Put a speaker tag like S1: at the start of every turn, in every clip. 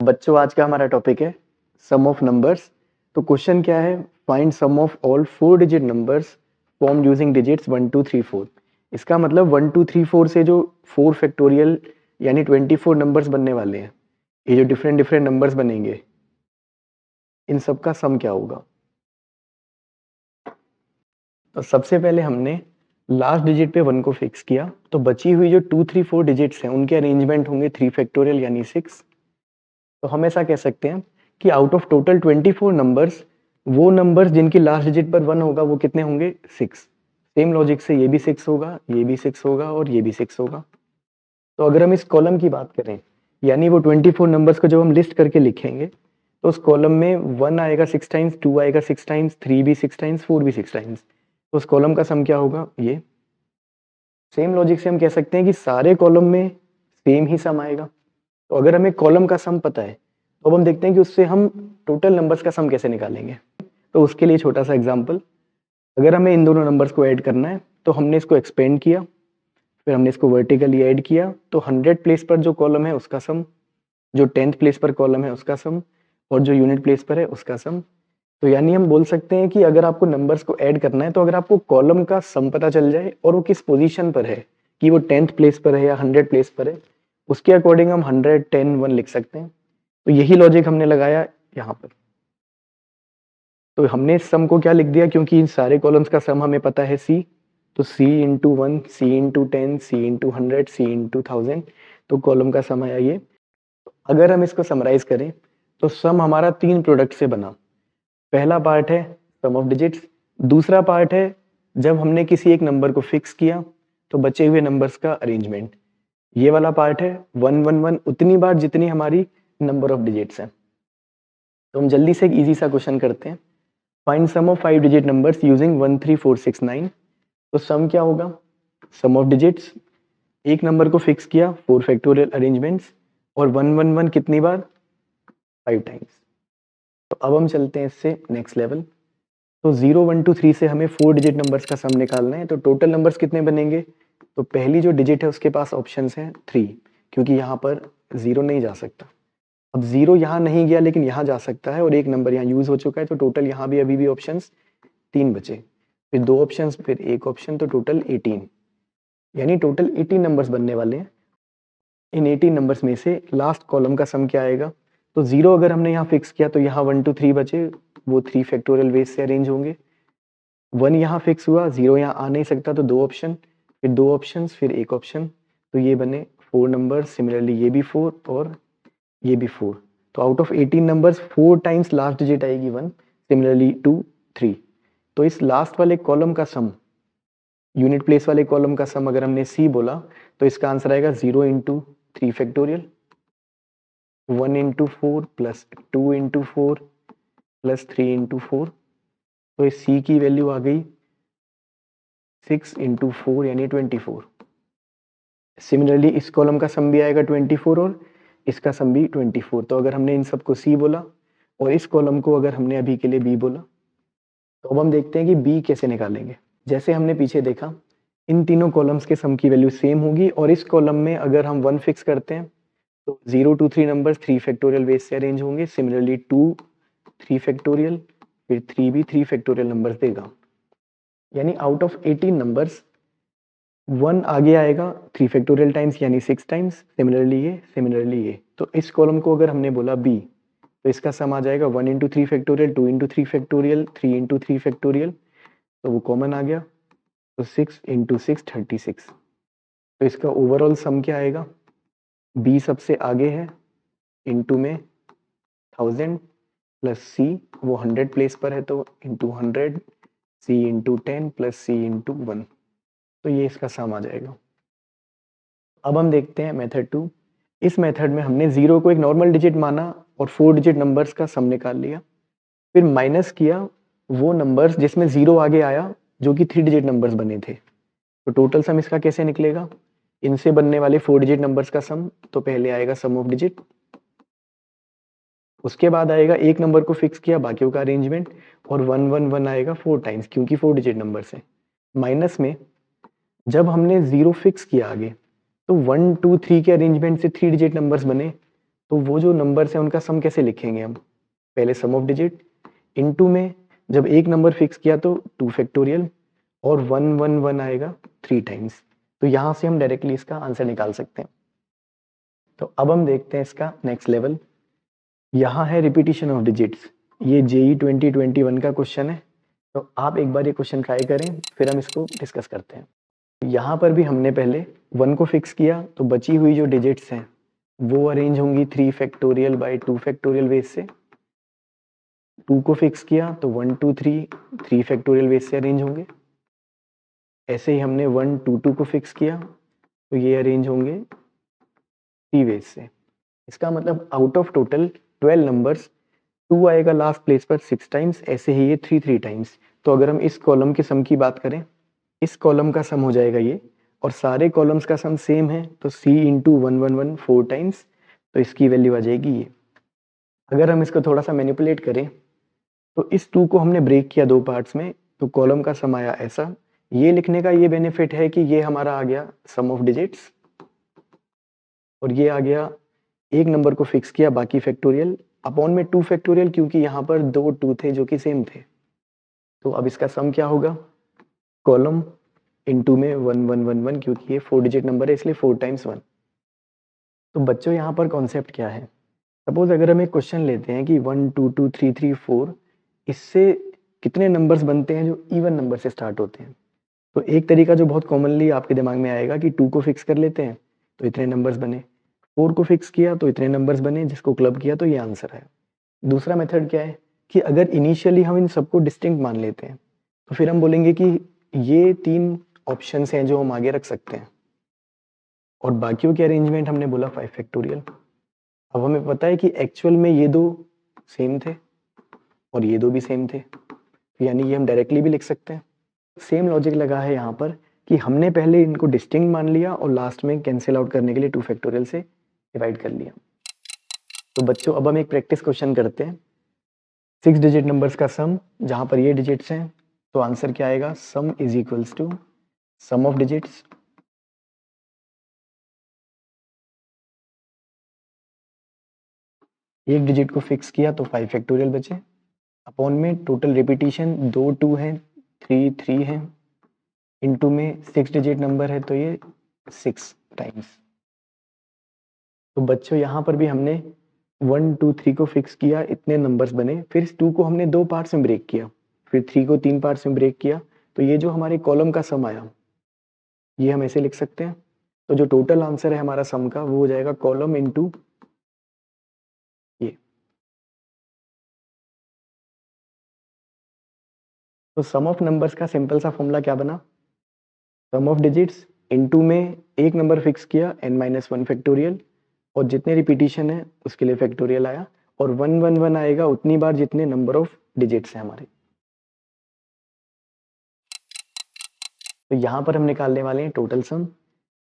S1: बच्चों आज का हमारा टॉपिक है सम ऑफ नंबर्स। तो क्वेश्चन क्या है, find sum of all 4 digit numbers formed using digits 1 2 3 4। इसका मतलब 1 2 3 4 से जो 4 फैक्टोरियल यानी 24 नंबर्स बनने वाले हैं, ये जो डिफरेंट डिफरेंट नंबर्स बनेंगे, इन सब का सम क्या होगा। तो सबसे पहले हमने लास्ट डिजिट पे 1 को फिक्स किया, तो बची हुई जो 2 3 4 डिजिट्स हैं उनके अरेंजमेंट होंगे 3 फैक्टोरियल यानी 6। तो हम ऐसा कह सकते हैं कि आउट ऑफ टोटल 24 नंबर्स, वो नंबर्स जिनकी लास्ट डिजिट पर 1 होगा वो कितने होंगे, 6। सेम लॉजिक से ये भी 6 होगा, ये भी 6 होगा और ये भी 6 होगा। तो अगर हम इस कॉलम की बात करें, यानी वो 24 नंबर्स को जब हम लिस्ट करके लिखेंगे तो उस कॉलम में 1 आएगा 6 टाइम्स, 2 आएगा 6 टाइम्स, 3 भी 6 टाइम्स, 4 भी 6 टाइम्स। तो उस कॉलम का सम क्या होगा, ये। सेम लॉजिक से हम कह सकते हैं कि सारे कॉलम में सेम ही सम आएगा। तो अगर हमें कॉलम का सम पता है तो अब हम देखते हैं कि उससे हम टोटल नंबर्स का सम कैसे निकालेंगे। तो उसके लिए छोटा सा एग्जांपल, अगर हमें इन दोनों नंबर्स को ऐड करना है तो हमने इसको एक्सपेंड किया, फिर हमने इसको वर्टिकली ऐड किया, तो 100 प्लेस पर जो कॉलम है उसका सम, जो 10th प्लेस पर कॉलम है उसका सम, और जो यूनिट प्लेस पर है उसका सम। तो यानी हम बोल सकते हैं कि अगर आपको नंबर्स को ऐड करना है तो अगर आपको कॉलम का सम पता चल जाए और वो किस पोजीशन पर है, कि वो 10th प्लेस पर है या 100 प्लेस पर है, उसके अकॉर्डिंग हम 100 10 1 लिख सकते हैं। तो यही लॉजिक हमने लगाया यहाँ पर। तो हमने इस सम को क्या लिख दिया, क्योंकि इन सारे कॉलम्स का सम हमें पता है c, तो c into 1, c into 10, c into 100, c into 1000। तो कॉलम का सम आया ये। अगर हम इसको समराइज करें तो सम हमारा 3 प्रोडक्ट से बना। पहला पार्ट है सम ऑफ डिजिट्स, दूसरा पार्ट है जब हमने किसी एक नंबर को फिक्स किया तो बचे हुए नंबर्स का अरेंजमेंट, ये वाला पार्ट है 1 1 1 उतनी बार जितनी हमारी नंबर ऑफ डिजिट्स हैं। तो हम जल्दी से एक इजी सा क्वेश्चन करते हैं, find sum of 5 digit numbers using 1 3 4 6 9। तो सम क्या होगा, सम ऑफ डिजिट्स, एक नंबर को फिक्स किया 4 फैक्टोरियल अरेंजमेंट्स, और 1 1 1 कितनी बार, 5 टाइम्स। तो अब हम चलते हैं इससे नेक्स्ट लेवल। तो 0 1 2 3 से हमें 4 डिजिट नंबर्स का सम निकालना है। तो टोटल नंबर्स कितने बनेंगे, तो पहली जो डिजिट है उसके पास ऑप्शंस हैं 3, क्योंकि यहाँ पर 0 नहीं जा सकता। अब 0 यहाँ नहीं गया लेकिन यहाँ जा सकता है, और एक नंबर यहाँ यूज हो चुका है, तो टोटल यहाँ भी अभी भी ऑप्शंस 3 बचे, फिर 2 ऑप्शंस, फिर एक ऑप्शन, तो टोटल 18, यानी टोटल 18 नंबर्स बनने वाले हैं। इन 18 नंबर्स में से लास्ट कॉलम का सम क्या आएगा, तो 0 अगर हमने यहाँ फिक्स किया तो यहाँ 1 2 3 बचे, वो 3 फैक्टोरियल वेज से अरेंज होंगे। 1 यहाँ फिक्स हुआ, 0 यहाँ आ नहीं सकता, तो 2 ऑप्शन, फिर 2 ऑप्शंस, फिर एक ऑप्शन, तो ये बने 4 नंबर। सिमिलरली ये भी 4 और ये भी 4। तो out of 18 numbers 4 times last digit आएगी 1, सिमिलरली 2 3। तो इस लास्ट वाले कॉलम का सम, यूनिट प्लेस वाले कॉलम का सम अगर हमने c बोला तो इसका आंसर आएगा 0 into 3 factorial, 1 into 4 plus 2 into 4 plus 3 into 4। तो इस c की वैल्यू आ गई 6 इंटू 4 यानी 24। सिमिलरली इस कॉलम का सम भी आएगा 24 और इसका सम भी 24। तो अगर हमने इन सबको c बोला और इस कॉलम को अगर हमने अभी के लिए b बोला, तो अब हम देखते हैं कि b कैसे निकालेंगे। जैसे हमने पीछे देखा, इन तीनों कॉलम्स के सम की वैल्यू सेम होगी, और इस कॉलम में अगर हम 1 फिक्स करते हैं तो 0 2 3 नंबर्स 3 फैक्टोरियल वेज से अरेंज होंगे। सिमिलरली 2 3 फैक्टोरियल, फिर 3 भी 3 फैक्टोरियल नंबर्स देगा, यानी आउट ऑफ 18 नंबर्स 1 आगे आएगा 3 फैक्टोरियल टाइम्स यानी 6 टाइम्स। सिमिलरली ये, सिमिलरली ये। तो इस कॉलम को अगर हमने बोला b, तो इसका सम आ जाएगा 1 into 3 factorial, 2 into 3 factorial, 3 into 3 factorial, तो वो कॉमन आ गया, तो 6 इंटू 6 36। तो इसका ओवरऑल सम क्या आएगा, b सबसे आगे है, इंटू में 1000 प्लस c, वो 100 प्लेस पर है तो into 100, c into 10 plus c into 1। तो ये इसका सम आ जाएगा। अब हम देखते हैं मेथड 2। इस मेथड में हमने 0 को एक नॉर्मल डिजिट माना और 4 डिजिट नंबर्स का सम निकाल लिया, फिर माइनस किया वो नंबर्स जिसमें 0 आगे आया जो कि 3 डिजिट नंबर्स बने थे। तो टोटल सम इसका कैसे निकलेगा, इनसे बनने वाले 4 डिजिट नंबर्स का सम, तो पहले आएगा सम ऑफ डिजिट, उसके बाद आएगा एक नंबर को फिक्स किया बाकियों का अरेंजमेंट, और 1 1 1 आएगा 4 टाइम्स क्योंकि 4 डिजिट नंबर्स है। माइनस में जब हमने 0 फिक्स किया आगे तो 1 2 3 के अरेंजमेंट से 3 डिजिट नंबर्स बने, तो तो वो जो नंबर्स हैं उनका सम कैसे लिखेंगे हम? पहले सम ऑफ डिजिट इनटू में जब एक नंबर फिक्स किया तो 2 फैक्टोरियल और 111 आएगा 3 टाइम्स। तो यहाँ से हम डायरेक्टली इसका आंसर निकाल सकते हैं। तो अब हम देखते हैं इसका नेक्स्ट लेवल। यहाँ है रिपीटिशन ऑफ डिजिट्स। ये जेई 2021 का क्वेश्चन है, तो आप एक बार ये क्वेश्चन ट्राई करें, फिर हम इसको डिस्कस करते हैं। यहाँ पर भी हमने पहले 1 को फिक्स किया, तो बची हुई जो डिजिट्स हैं वो अरेंज होंगी 3 फैक्टोरियल बाय 2 फैक्टोरियल वेज से। 2 को फिक्स किया तो 1 2 3 फैक्टोरियल वेज से अरेंज होंगे। ऐसे ही हमने 1 2 2 को फिक्स किया तो ये अरेंज होंगे 3 वेज से। इसका मतलब आउट ऑफ टोटल 12 नंबर्स 2 आएगा लास्ट प्लेस पर 6 टाइम्स, ऐसे ही ये 3 टाइम्स। तो अगर हम इस कॉलम के सम की बात करें, इस कॉलम का सम हो जाएगा ये, और सारे कॉलम्स का सम सेम है तो c इंटू 111 4 टाइम्स, तो इसकी वैल्यू आ जाएगी ये। अगर हम इसको थोड़ा सा मैनिपुलेट करें तो इस 2 को हमने ब्रेक किया 2 पार्ट्स में, तो कॉलम का सम आया ऐसा। ये लिखने का ये बेनिफिट है कि ये हमारा आ गया सम ऑफ डिजिट्स, और ये आ गया एक नंबर को फिक्स किया बाकी फैक्टोरियल अपॉन में 2 फैक्टोरियल, क्योंकि यहाँ पर 2 2 थे जो कि सेम थे। तो अब इसका सम क्या होगा? कॉलम इनटू में 1111, क्योंकि ये 4 डिजिट नंबर है इसलिए 4 टाइम्स 1। तो बच्चों यहाँ पर कॉन्सेप्ट क्या है? सपोज अगर हम एक क्वेश्चन लेते हैं कि 1 2 2 3 3 4, इससे कितने नंबर्स बनते हैं जो इवन नंबर से स्टार्ट होते हैं। तो एक तरीका जो बहुत कॉमनली आपके दिमाग में आएगा कि 2 को फिक्स कर लेते हैं तो इतने नंबर्स बने, 4 को फिक्स किया तो इतने नंबर्स बने, जिसको क्लब किया तो ये आंसर आया। दूसरा मेथड क्या है कि अगर इनिशियली हम इन सबको डिस्टिंक्ट मान लेते हैं तो फिर हम बोलेंगे कि ये 3 ऑप्शंस हैं जो हम आगे रख सकते हैं, और बाकियों के अरेंजमेंट हमने बोला 5 फैक्टोरियल। अब हमें पता है कि एक्चुअल में ये 2 सेम थे और ये 2 भी सेम थे, यानी ये हम डायरेक्टली भी लिख सकते हैं। सेम लॉजिक लगा है यहाँ पर कि हमने पहले इनको डिस्टिंक्ट मान लिया और लास्ट में कैंसिल आउट करने के लिए 2 फैक्टोरियल से डिवाइड कर लिया। तो बच्चों अब हम एक प्रैक्टिस क्वेश्चन करते हैं। 6 डिजिट नंबर्स का सम, जहाँ पर ये डिजिट्स हैं, तो आंसर क्या आएगा? Sum is equals to sum of digits एक डिजिट को फिक्स किया तो 5 फैक्टोरियल बचे, अपॉन में टोटल रिपीटिशन 2 2 हैं 3 3 हैं, इनटू में 6 डिजिट नंबर है तो ये 6 टाइम्स। तो बच्चों यहाँ पर भी हमने 1 2 3 को फिक्स किया, इतने नंबर्स बने, फिर इस 2 को हमने 2 पार्ट्स में ब्रेक किया, फिर 3 को 3 पार्ट्स में ब्रेक किया, तो ये जो हमारे कॉलम का सम आया ये हम ऐसे लिख सकते हैं। तो जो टोटल आंसर है हमारा सम का वो हो जाएगा कॉलम इनटू ये। तो सम ऑफ नंबर्स का सिंपल सा फॉर्मूला क्या बना? सम ऑफ डिजिट्स इनटू में एक नंबर फिक्स किया n-1 फैक्टोरियल, और जितने रिपीटिशन है उसके लिए फैक्टोरियल आया, और 111 आएगा उतनी बार जितने नंबर ऑफ डिजिट्स हैं हमारे। तो यहाँ पर हम निकालने वाले हैं टोटल सम,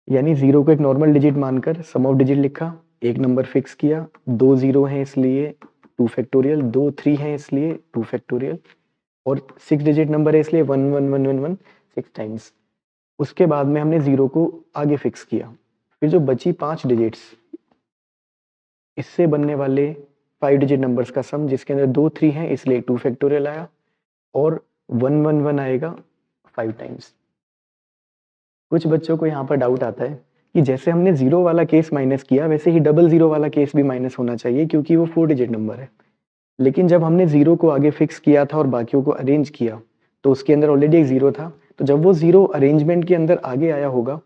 S1: यानी 0 को एक नॉर्मल डिजिट मानकर सम ऑफ डिजिट लिखा, एक नंबर फिक्स किया, 2 0 हैं इसलिए 2 फैक्टोरियल, 2 3 हैं इसलिए 2 फैक्टोरियल, और 6 डिजिट नंबर है इसलिए 1 1 1 1 1 6 टाइम्स। उसके बाद में हमने 0 को आगे फिक्स किया, फिर जो बची 5 डिजिट्स, इससे बनने वाले 5 डिजिट नंबर्स का सम, जिसके अंदर 2 3 हैं इसलिए 2 फैक्टोरियल आया, और 1 1 1 आएगा 5 टाइम्स। कुछ बच्चों को यहाँ पर डाउट आता है कि जैसे हमने 0 वाला केस माइनस किया वैसे ही डबल 0 वाला केस भी माइनस होना चाहिए, क्योंकि वो 4 डिजिट नंबर है। लेकिन जब हमने 0 को आगे फिक्स किया था और बाकियों को अरेंज किया तो उसके अंदर ऑलरेडी एक 0 था, तो जब वो 0 अरेंजमेंट के अंदर आगे आया होगा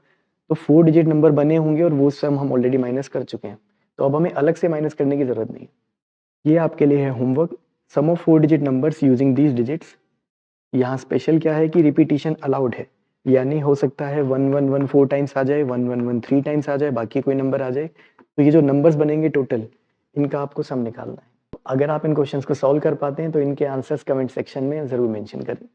S1: तो 4 डिजिट नंबर बने होंगे, और वो सम हम ऑलरेडी माइनस कर चुके हैं, तो अब हमें अलग से माइनस करने की जरूरत नहीं। ये आपके लिए है homework, sum of 4 digit numbers using these digits. यहाँ स्पेशल क्या है कि रिपीटिशन अलाउड है, यानी हो सकता है 1 1 1 4 टाइम्स आ जाए, 1 1 1 3 टाइम्स आ जाए, बाकी कोई नंबर आ जाए। तो ये जो नंबर्स बनेंगे टोटल, इनका आपको सम निकालना है। अगर आप इन क्वेश्चंस को सॉल्व कर पाते हैं तो इनके आंसर्स कमेंट सेक्शन में ज़रूर मेंशन करें।